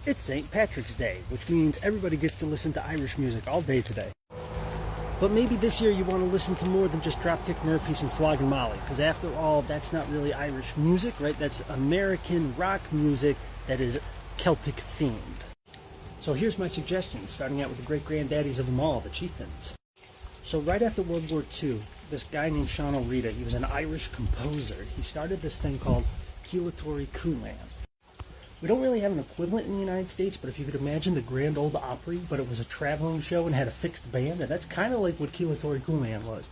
It's St. Patrick's Day, which means everybody gets to listen to Irish music all day today. But maybe this year you want to listen to more than just Dropkick Murphys and Flogging Molly, because after all, that's not really Irish music, right? That's American rock music that is Celtic themed. So here's my suggestion, starting out with the great-granddaddies of them all, the Cheiftains. So right after World War II, this guy named Sean O'Rita, he was an Irish composer. He started this thing called Ceoltóirí Cúlan. We don't really have an equivalent in the United States, but if you could imagine the Grand Ole Opry, but it was a traveling show and had a fixed band, and that's kind of like what Ceoltóirí Cúlan was.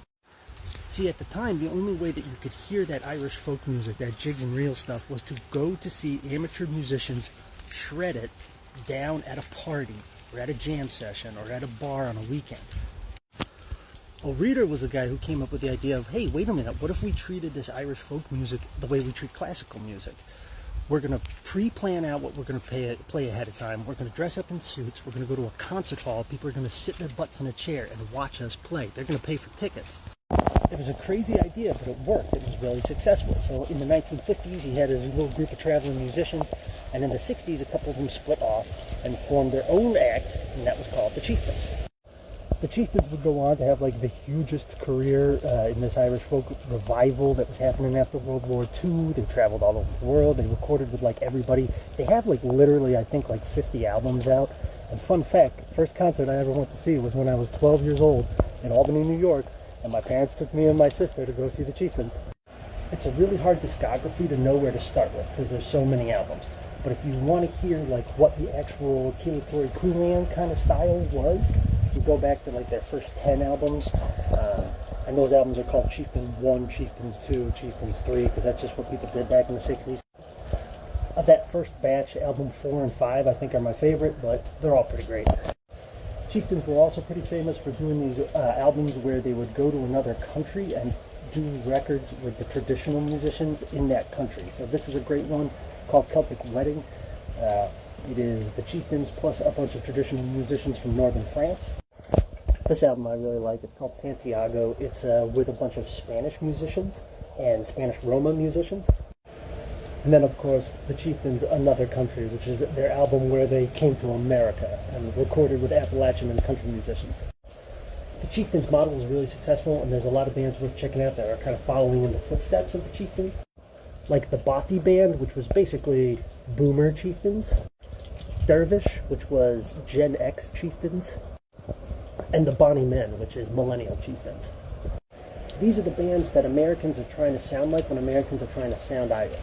See, at the time, the only way that you could hear that Irish folk music, that jigs and reel stuff, was to go to see amateur musicians shred it down at a party, or at a jam session, or at a bar on a weekend. O'Rita was the guy who came up with the idea of, hey, wait a minute, what if we treated this Irish folk music the way we treat classical music? We're going to pre-plan out what we're going to play ahead of time. We're going to dress up in suits. We're going to go to a concert hall. People are going to sit their butts in a chair and watch us play. They're going to pay for tickets. It was a crazy idea, but it worked. It was really successful. So in the 1950s, he had his little group of traveling musicians, and in the 60s, a couple of them split off and formed their own act, and that was called the Cheiftains. The Cheiftains would go on to have like the hugest career in this Irish folk revival that was happening after World War II. They traveled all over the world. They recorded with like everybody. They have like literally, I think, like 50 albums out. And fun fact, first concert I ever went to see was when I was 12 years old in Albany, New York, and my parents took me and my sister to go see the Cheiftains. It's a really hard discography to know where to start with because there's so many albums. But if you want to hear like what the actual Ceoltóirí Cúlan kind of style was, you go back to like their first 10 albums, and those albums are called Cheiftains 1, Cheiftains 2, Cheiftains 3, because that's just what people did back in the 60s. Of that first batch, album 4 and 5 I think are my favorite, but they're all pretty great. Cheiftains were also pretty famous for doing these albums where they would go to another country and do records with the traditional musicians in that country. So this is a great one called Celtic Wedding. It is the Cheiftains plus a bunch of traditional musicians from northern France. This album I really like. It's called Santiago. It's with a bunch of Spanish musicians and Spanish Roma musicians. And then, of course, the Cheiftains, Another Country, which is their album where they came to America and recorded with Appalachian and country musicians. The Cheiftains model was really successful, and there's a lot of bands worth checking out that are kind of following in the footsteps of the Cheiftains. Like the Bothy Band, which was basically Boomer Cheiftains. Dervish, which was Gen X Cheiftains. And the Bonnie Men, which is Millennial Cheiftains. These are the bands that Americans are trying to sound like when Americans are trying to sound Irish.